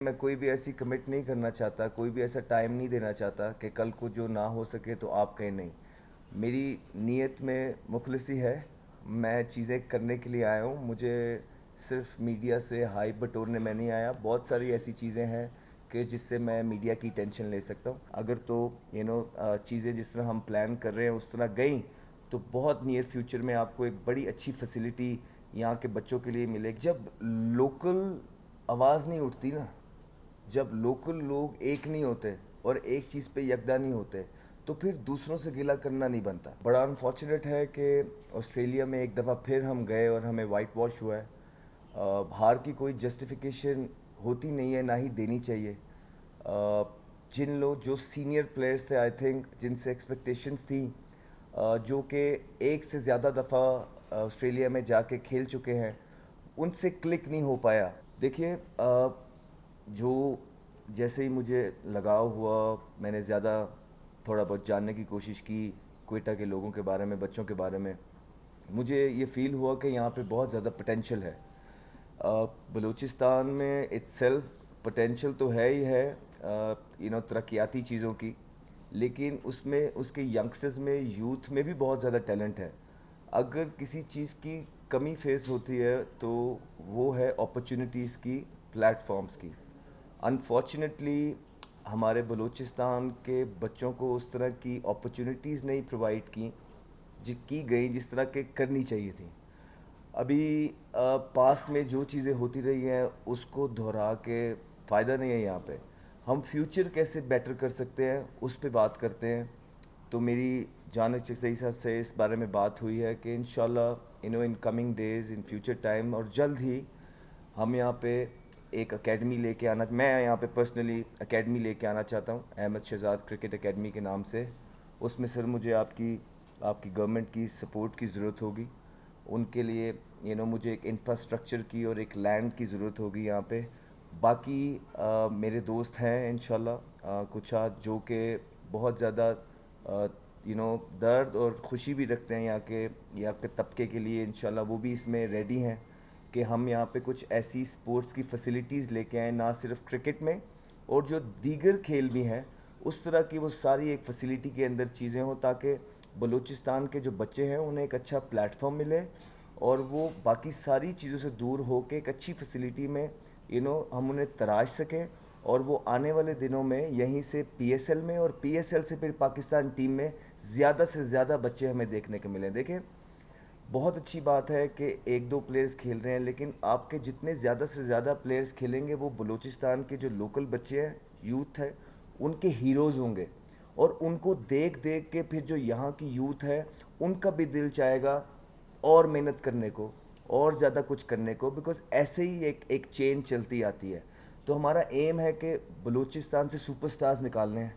میں کوئی بھی ایسی کمٹ نہیں کرنا چاہتا، کوئی بھی ایسا ٹائم نہیں دینا چاہتا کہ کل کو جو نہ ہو سکے تو آپ کہیں نہیں. میری نیت میں مخلصی ہے. میں چیزیں کرنے کے لیے آیا ہوں. مجھے صرف میڈیا سے ہائپ بٹورنے میں نہیں آیا. بہت ساری ایسی چیزیں ہیں کہ جس سے میں میڈیا کی ٹینشن لے سکتا ہوں. اگر تو چیزیں جس طرح ہم پلان کر رہے ہیں اس طرح گئیں تو بہت نیئر فیوچر میں آپ کو ایک بڑی اچھی فیسلٹی یہاں کے بچوں کے لیے ملے گی. جب لوکل آواز نہیں اٹھتی نا، جب لوکل لوگ ایک نہیں ہوتے اور ایک چیز پہ یکجا نہیں ہوتے تو پھر دوسروں سے گلہ کرنا نہیں بنتا. بڑا انفارچونیٹ ہے کہ آسٹریلیا میں ایک دفعہ پھر ہم گئے اور ہمیں وائٹ واش ہوا ہے. ہار کی کوئی جسٹیفیکیشن ہوتی نہیں ہے، نہ ہی دینی چاہیے. جن لوگ جو سینئر پلیئرس تھے آئی تھنک جن سے ایکسپیکٹیشنس تھیں، جو کہ ایک سے زیادہ دفعہ آسٹریلیا میں جا کے کھیل چکے ہیں، ان سے کلک نہیں ہو پایا. دیکھیے جو جیسے ہی مجھے لگاؤ ہوا، میں نے زیادہ تھوڑا بہت جاننے کی کوشش کی کوئٹہ کے لوگوں کے بارے میں، بچوں کے بارے میں. مجھے یہ فیل ہوا کہ یہاں پہ بہت زیادہ پوٹینشیل ہے. بلوچستان میں اٹس سیلف پوٹینشیل تو ہے ہی ہے ترقیاتی چیزوں کی، لیکن اس میں اس کے ینگسٹرز میں، یوتھ میں بھی بہت زیادہ ٹیلنٹ ہے. اگر کسی چیز کی کمی فیس ہوتی ہے تو وہ ہے اپرچونٹیز کی، پلیٹ فارمز کی. انفارچونیٹلی ہمارے بلوچستان کے بچوں کو اس طرح کی اپرچونٹیز نہیں پرووائڈ کی گئیں جس طرح کہ کرنی چاہیے تھیں. ابھی پاسٹ میں جو چیزیں ہوتی رہی ہیں اس کو دہرا کے فائدہ نہیں ہے. یہاں پہ ہم فیوچر کیسے بیٹر کر سکتے ہیں اس پہ بات کرتے ہیں. تو میری جانب سے اس بارے میں بات ہوئی ہے کہ انشاءاللہ in coming days, in future time اور جلد ہی ہم یہاں پہ ایک اکیڈمی لے کے آنا، میں یہاں پہ پرسنلی اکیڈمی لے کے آنا چاہتا ہوں، احمد شہزاد کرکٹ اکیڈمی کے نام سے. اس میں سر مجھے آپ کی گورنمنٹ کی سپورٹ کی ضرورت ہوگی. ان کے لیے مجھے ایک انفراسٹرکچر کی اور ایک لینڈ کی ضرورت ہوگی یہاں پہ. باقی میرے دوست ہیں انشاءاللہ کچھ جو کہ بہت زیادہ درد اور خوشی بھی رکھتے ہیں یہاں کے طبقے کے لیے. انشاءاللہ وہ بھی اس میں ریڈی ہیں کہ ہم یہاں پہ کچھ ایسی سپورٹس کی فیسلٹیز لے کے آئیں، نہ صرف کرکٹ میں اور جو دیگر کھیل بھی ہیں اس طرح کی وہ ساری ایک فیسلٹی کے اندر چیزیں ہوں، تاکہ بلوچستان کے جو بچے ہیں انہیں ایک اچھا پلیٹ فارم ملے اور وہ باقی ساری چیزوں سے دور ہو کے ایک اچھی فیسلٹی میں ہم انہیں تراش سکیں اور وہ آنے والے دنوں میں یہیں سے پی ایس ایل میں اور پی ایس ایل سے پھر پاکستان ٹیم میں زیادہ سے زیادہ بچے ہمیں دیکھنے کو ملیں. دیکھیں بہت اچھی بات ہے کہ ایک دو پلیئرز کھیل رہے ہیں، لیکن آپ کے جتنے زیادہ سے زیادہ پلیئرز کھیلیں گے وہ بلوچستان کے جو لوکل بچے ہیں، یوتھ ہے، ان کے ہیروز ہوں گے. اور ان کو دیکھ دیکھ کے پھر جو یہاں کی یوتھ ہے ان کا بھی دل چاہے گا اور محنت کرنے کو اور زیادہ کچھ کرنے کو، بیکاز ایسے ہی ایک چین چلتی آتی ہے. تو ہمارا ایم ہے کہ بلوچستان سے سپر سٹارز نکالنے ہیں.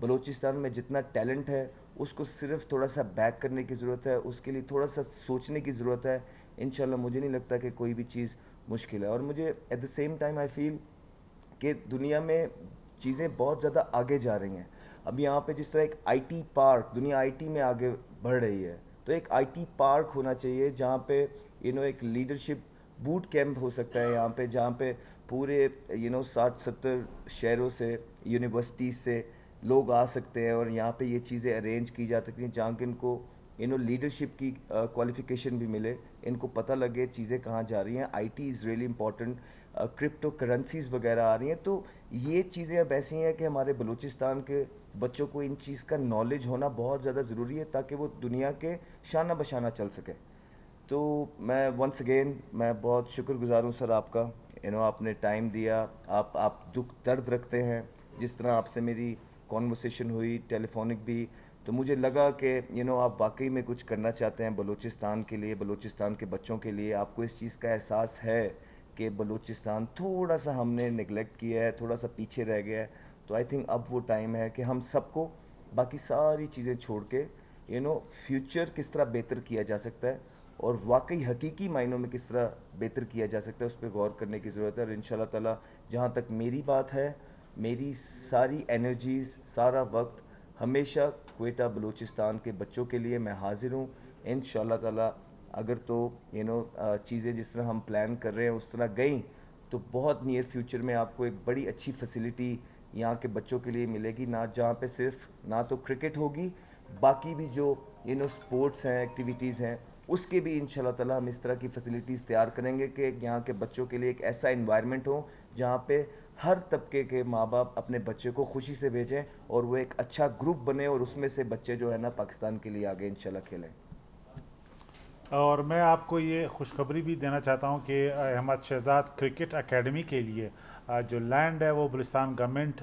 بلوچستان میں جتنا ٹیلنٹ ہے اس کو صرف تھوڑا سا بیک کرنے کی ضرورت ہے، اس کے لیے تھوڑا سا سوچنے کی ضرورت ہے. انشاءاللہ مجھے نہیں لگتا کہ کوئی بھی چیز مشکل ہے. اور مجھے at the same time I feel کہ دنیا میں چیزیں بہت زیادہ آگے جا رہی ہیں. اب یہاں پہ جس طرح ایک آئی ٹی پارک، دنیا آئی ٹی میں آگے بڑھ رہی ہے، تو ایک آئی ٹی پارک ہونا چاہیے جہاں پہ ایک لیڈرشپ بوٹ کیمپ ہو سکتا ہے یہاں پہ، جہاں پہ پورے 60-70 شہروں سے، یونیورسٹیز سے لوگ آ سکتے ہیں اور یہاں پہ یہ چیزیں ارینج کی جا سکتی ہیں جہاں کہ ان کو لیڈرشپ کی کوالیفیکیشن بھی ملے، ان کو پتہ لگے چیزیں کہاں جا رہی ہیں. I T is really important. Crypto currencies وغیرہ آ رہی ہیں، تو یہ چیزیں اب ایسی ہیں کہ ہمارے بلوچستان کے بچوں کو ان چیز کا نالج ہونا بہت زیادہ ضروری ہے تاکہ وہ دنیا کے شانہ بشانہ چل سکے. تو میں ونس اگین میں بہت شکر گزار ہوں سر آپ کا. آپ نے ٹائم دیا، آپ دکھ درد رکھتے ہیں. جس طرح آپ سے میری کانورسیشن ہوئی ٹیلی فونک بھی، تو مجھے لگا کہ آپ واقعی میں کچھ کرنا چاہتے ہیں بلوچستان کے لیے، بلوچستان کے بچوں کے لیے. آپ کو اس چیز کا احساس ہے کہ بلوچستان تھوڑا سا ہم نے نگلیکٹ کیا ہے، تھوڑا سا پیچھے رہ گیا ہے. تو آئی تھنک اب وہ ٹائم ہے کہ ہم سب کو باقی ساری چیزیں چھوڑ کے فیوچر کس طرح بہتر کیا جا سکتا ہے اور واقعی حقیقی معنوں میں کس طرح بہتر کیا جا سکتا ہے اس پہ غور کرنے کی ضرورت ہے. اور انشاءاللہ تعالی جہاں تک میری بات ہے، میری ساری انرجیز، سارا وقت ہمیشہ کوئٹہ بلوچستان کے بچوں کے لیے میں حاضر ہوں. انشاءاللہ تعالی اگر تو چیزیں جس طرح ہم پلان کر رہے ہیں اس طرح گئیں تو بہت نیئر فیوچر میں آپ کو ایک بڑی اچھی فیسلٹی یہاں کے بچوں کے لیے ملے گی، نہ جہاں پہ صرف نہ تو کرکٹ ہوگی، باقی بھی جو اسپورٹس ہیں، ایکٹیویٹیز ہیں، اس کے بھی انشاءاللہ تعالی ہم اس طرح کی فیسلٹیز تیار کریں گے کہ یہاں کے بچوں کے لیے ایک ایسا انوائرمنٹ ہو جہاں پہ ہر طبقے کے ماں باپ اپنے بچے کو خوشی سے بھیجیں اور وہ ایک اچھا گروپ بنے اور اس میں سے بچے جو ہے نا پاکستان کے لیے آگے انشاءاللہ کھیلیں۔ اور میں آپ کو یہ خوشخبری بھی دینا چاہتا ہوں کہ احمد شہزاد کرکٹ اکیڈمی کے لیے جو لینڈ ہے وہ Balochistan government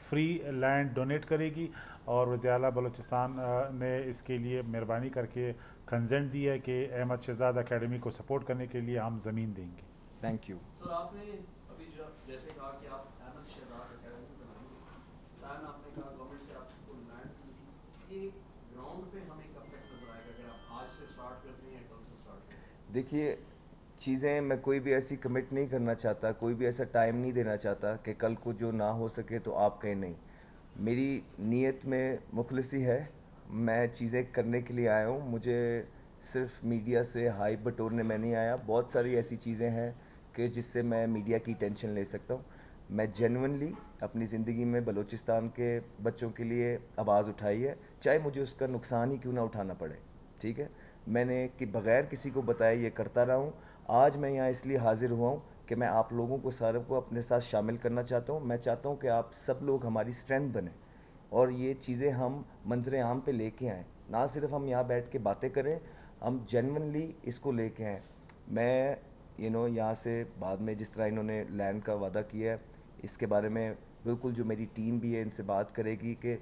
free land donate کرے گی، اور وزیر اعلیٰ بلوچستان نے اس کے لیے مہربانی کر کے کنسنٹ دی ہے کہ احمد شہزاد اکیڈمی کو سپورٹ کرنے کے لیے ہم زمین دیں گے۔ Thank you. سر آپ نے ابھی جیسے کہا کہ آپ احمد شہزاد اکیڈمی بنائیں گے، پلان آپ نے کہا گورنمنٹ سے آپ کو لینڈ ملی، یہ گراؤنڈ پہ ہمیں کب تک نظر آئے گا اگر آپ آج سے اسٹارٹ کرتے ہیں یا کل سے اسٹارٹ کرتے ہیں؟ دیکھیے چیزیں میں کوئی بھی ایسی کمٹ نہیں کرنا چاہتا، کوئی بھی ایسا ٹائم نہیں دینا چاہتا کہ کل کو جو نہ ہو سکے تو آپ کہیں نہیں۔ میری نیت میں مخلصی ہے، میں چیزیں کرنے کے لیے آیا ہوں، مجھے صرف میڈیا سے ہائپ بٹورنے میں نہیں آیا، بہت ساری ایسی چیزیں ہیں کہ جس سے میں میڈیا کی ٹینشن لے سکتا ہوں۔ میں جینونلی اپنی زندگی میں بلوچستان کے بچوں کے لیے آواز اٹھائی ہے، چاہے مجھے اس کا نقصان ہی کیوں نہ اٹھانا پڑے، ٹھیک ہے؟ میں نے کہ بغیر کسی کو بتائے یہ کرتا رہا ہوں۔ آج میں یہاں اس لیے حاضر ہوا ہوں کہ میں آپ لوگوں کو ساروں کو اپنے ساتھ شامل کرنا چاہتا ہوں۔ میں چاہتا ہوں کہ آپ سب لوگ ہماری اسٹرینتھ بنیں اور یہ چیزیں ہم منظر عام پہ لے کے آئیں، نہ صرف ہم یہاں بیٹھ کے باتیں کریں، ہم جینونلی اس کو لے کے آئیں۔ میں یہاں سے بعد میں جس طرح انہوں نے لینڈ کا وعدہ کیا ہے، اس کے بارے میں بالکل جو میری ٹیم بھی ہے ان سے بات کرے گی کہ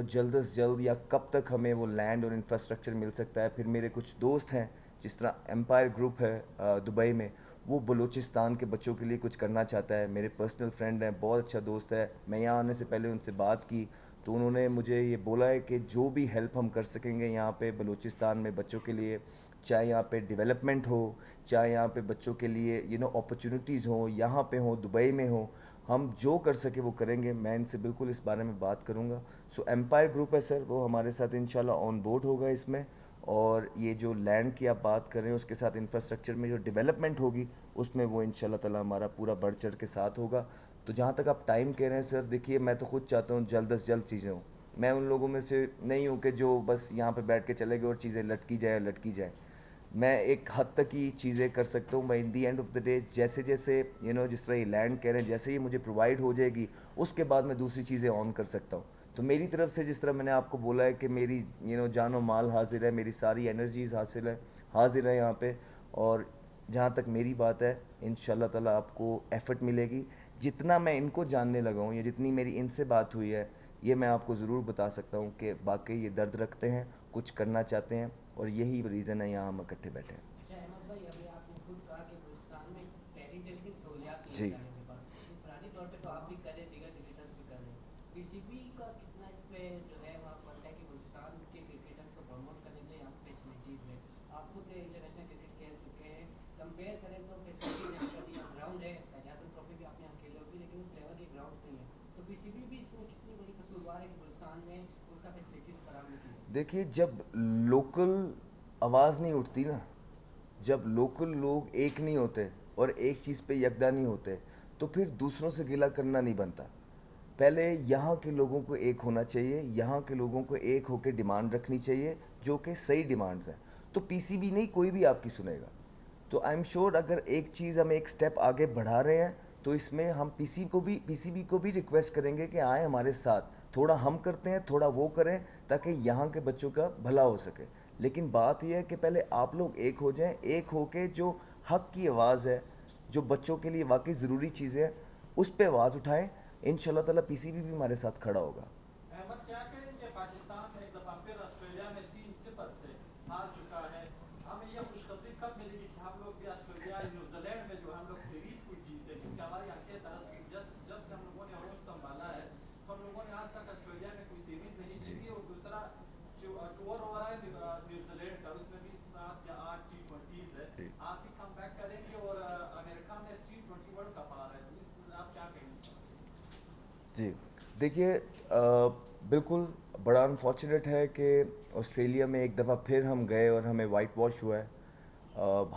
جلد از جلد یا کب تک ہمیں وہ لینڈ اور انفراسٹرکچر مل سکتا ہے۔ پھر میرے کچھ دوست ہیں جس طرح ایمپائر گروپ ہے دبئی میں، وہ بلوچستان کے بچوں کے لیے کچھ کرنا چاہتا ہے، میرے پرسنل فرینڈ ہیں، بہت اچھا دوست ہے۔ میں یہاں آنے سے پہلے ان سے بات کی تو انہوں نے مجھے یہ بولا ہے کہ جو بھی ہیلپ ہم کر سکیں گے یہاں پہ بلوچستان میں بچوں کے لیے، چاہے یہاں پہ ڈیولپمنٹ ہو، چاہے یہاں پہ بچوں کے لیے اپرچونیٹیز ہوں، یہاں پہ ہوں، دبئی میں ہوں، ہم جو کر سکے وہ کریں گے۔ میں ان سے بالکل اس بارے میں بات کروں گا۔ سو ایمپائر گروپ ہے سر، وہ ہمارے ساتھ انشاءاللہ آن بورڈ ہوگا اس میں، اور یہ جو لینڈ کی آپ بات کر رہے ہیں اس کے ساتھ انفراسٹرکچر میں جو ڈیولپمنٹ ہوگی اس میں وہ انشاءاللہ تعالی ہمارا پورا بڑھ چڑھ کے ساتھ ہوگا۔ تو جہاں تک آپ ٹائم کہہ رہے ہیں سر، دیکھیے میں تو خود چاہتا ہوں جلد از جلد چیزیں ہوں۔ میں ان لوگوں میں سے نہیں ہوں کہ جو بس یہاں پہ بیٹھ کے چلے گئے اور چیزیں لٹکی جائیں۔ میں ایک حد تک ہی چیزیں کر سکتا ہوں، میں in the end of the day جیسے جس طرح یہ لینڈ کہہ رہے ہیں جیسے ہی مجھے پرووائڈ ہو جائے گی اس کے بعد میں دوسری چیزیں آن کر سکتا ہوں۔ تو میری طرف سے جس طرح میں نے آپ کو بولا ہے کہ میری جان و مال حاضر ہے، میری ساری انرجیز حاضر ہے یہاں پہ، اور جہاں تک میری بات ہے انشاءاللہ تعالی آپ کو ایفرٹ ملے گی۔ جتنا میں ان کو جاننے لگا ہوں یا جتنی میری ان سے بات ہوئی ہے، یہ میں آپ کو ضرور بتا سکتا ہوں کہ واقعی یہ درد رکھتے ہیں، کچھ کرنا چاہتے ہیں، اور یہی ریزن ہے یہاں ہم اکٹھے بیٹھے ہیں۔ اچھا احمد بھائی، ابھی آپ نے خود کہا کہ بلوچستان میں ٹیکنیکل کی سہولیات نہیں ہے جی کھلاڑیوں کے پاس، انفرادی طور پہ تو آپ بھی کر رہے ہیں، دیگر کرکٹرز بھی کر رہے ہیں، پی سی بی کا کتنا اس پہ جو ہے وہ آپ بنتا ہے کہ بلوچستان کے کرکٹرز کو پروموٹ کرنے کے لیے یہاں پہ فیسلٹیز ہے؟ آپ خود انٹرنیشنل کرکٹ کھیل چکے ہیں، کمپیئر کریں تو فیسلٹیز یہاں پر یہاں گراؤنڈ ہے، قائد اعظم ٹرافی بھی آپ نے یہاں کھیلے ہوگی لیکن اس لیول کے گراؤنڈس نہیں ہیں، تو پی سی بی بھی اس میں کتنی بڑی قصوروار ہے کہ بلوچستان میں اس کا فیسلٹیز فراہم نہیں کی ہے؟ دیکھیے جب لوکل آواز نہیں اٹھتی نا، جب لوکل لوگ ایک نہیں ہوتے اور ایک چیز پہ یکجا نہیں ہوتے تو پھر دوسروں سے گلہ کرنا نہیں بنتا۔ پہلے یہاں کے لوگوں کو ایک ہونا چاہیے، یہاں کے لوگوں کو ایک ہو کے ڈیمانڈ رکھنی چاہیے جو کہ صحیح ڈیمانڈز ہیں، تو پی سی بی نہیں کوئی بھی آپ کی سنے گا۔ تو آئی ایم شیور اگر ایک چیز ہم ایک سٹیپ آگے بڑھا رہے ہیں تو اس میں ہم پی سی بی کو بھی ریکویسٹ کریں گے کہ آئیں ہمارے ساتھ، تھوڑا ہم کرتے ہیں تھوڑا وہ کریں تاکہ یہاں کے بچوں کا بھلا ہو سکے۔ لیکن بات یہ ہے کہ پہلے آپ لوگ ایک ہو جائیں، ایک ہو کے جو حق کی آواز ہے، جو بچوں کے لیے واقعی ضروری چیزیں ہیں اس پہ آواز اٹھائیں، انشاءاللہ تعالیٰ پی سی بی بھی ہمارے ساتھ کھڑا ہوگا۔ احمد کیا کہیں کہ پاکستان ایک دفعہ پھر آسٹریلیا میں 3-0 سے ہار چکا ہے، ہمیں یہ خوشخبری کب ملے گی کہ ہم لوگ بھی آسٹریلیا نیوزی لینڈ میں جو ہم لوگ سیریز کو جیتے، کیونکہ ہماری آنکھیں طرح سے جب سے ہم لوگوں نے روز سنبھالا ہے تو ہم لوگوں نے آج تک آسٹریلیا میں کوئی سیریز نہیں جیتی، اور دوسرا ٹور ہو رہا ہے نیوزی لینڈ کا، اس میں بھی 7 یا 8 T20s ہے، آپ بھی کم بیک کریں گے، اور امریکہ میں T20 ورلڈ کپ آ رہا ہے، تو اس میں آپ کیا کہیں گے؟ جی دیکھیے بالکل بڑا انفارچونیٹ ہے کہ آسٹریلیا میں ایک دفعہ پھر ہم گئے اور ہمیں وائٹ واش ہوا ہے۔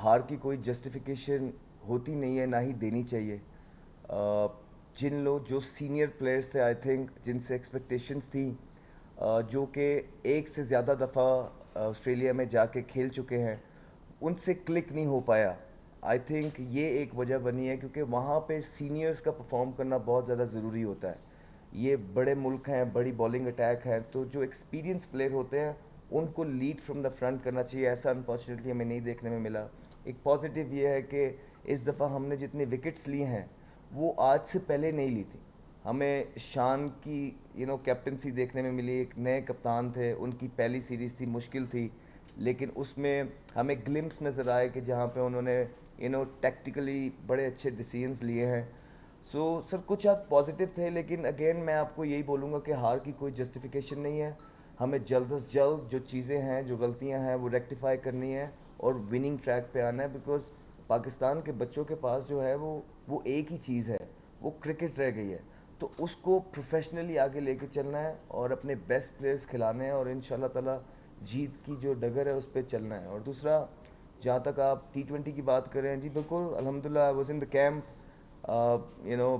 ہار کی کوئی جسٹیفیکیشن ہوتی نہیں ہے، نہ ہی دینی چاہیے. جن لوگ جو سینئر پلیئرس تھے آئی تھنک جن سے ایکسپیکٹیشنس تھیں، جو کہ ایک سے زیادہ دفعہ آسٹریلیا میں جا کے کھیل چکے ہیں، ان سے کلک نہیں ہو پایا. آئی تھنک یہ ایک وجہ بنی ہے کیونکہ وہاں پہ سینئرس کا پرفارم کرنا بہت زیادہ ضروری ہوتا ہے. یہ بڑے ملک ہیں، بڑی بالنگ اٹیک ہے، تو جو ایکسپیرینس پلیئر ہوتے ہیں ان کو لیڈ فرام دا فرنٹ کرنا چاہیے. ایسا انفارچونیٹلی ہمیں نہیں دیکھنے میں ملا. ایک پازیٹیو یہ ہے کہ اس دفعہ ہم نے جتنے وکٹس لیے ہیں وہ آج سے پہلے نہیں لی تھی. ہمیں شان کی کیپٹنسی دیکھنے میں ملی. ایک نئے کپتان تھے، ان کی پہلی سیریز تھی، مشکل تھی، لیکن اس میں ہمیں گلمپس نظر آئے کہ جہاں پہ انہوں نے ٹیکٹیکلی بڑے اچھے ڈیسیژنس لیے ہیں. سو سر کچھ حد پازیٹیو تھے، لیکن اگین میں آپ کو یہی بولوں گا کہ ہار کی کوئی جسٹیفیکیشن نہیں ہے. ہمیں جلد از جلد جو چیزیں ہیں، جو غلطیاں ہیں، وہ ریکٹیفائی کرنی ہے اور وننگ ٹریک پہ آنا ہے. بیکاز پاکستان کے بچوں کے پاس جو ہے وہ ایک ہی چیز ہے، وہ کرکٹ رہ گئی ہے. تو اس کو پروفیشنلی آگے لے کے چلنا ہے اور اپنے بیسٹ پلیئرز کھلانے ہیں اور ان شاء اللہ تعالیٰ جیت کی جو ڈگر ہے اس پہ چلنا ہے. اور دوسرا، جہاں تک آپ T20 کی بات کریں، جی بالکل الحمدللہ I was in the camp.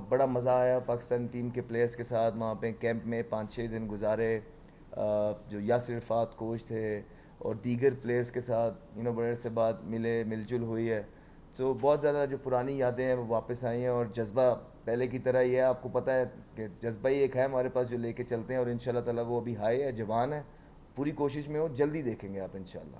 بڑا مزہ آیا پاکستان ٹیم کے پلیئرز کے ساتھ. وہاں پہ کیمپ میں 5-6 دن گزارے. جو یاسر عرفات کوچ تھے اور دیگر پلیئرز کے ساتھ بڑے عرصے بعد ملے، مل جل ہوئی ہے. تو بہت زیادہ جو پرانی یادیں ہیں وہ واپس آئی ہیں اور جذبہ پہلے کی طرح ہی ہے. آپ کو پتہ ہے کہ جذبہ ہی ایک ہے ہمارے پاس جو لے کے چلتے ہیں، اور ان شاء اللہ تعالیٰ وہ ابھی ہائی ہے، جوان ہے. پوری کوشش میں ہو، جلدی دیکھیں گے آپ ان شاء اللہ.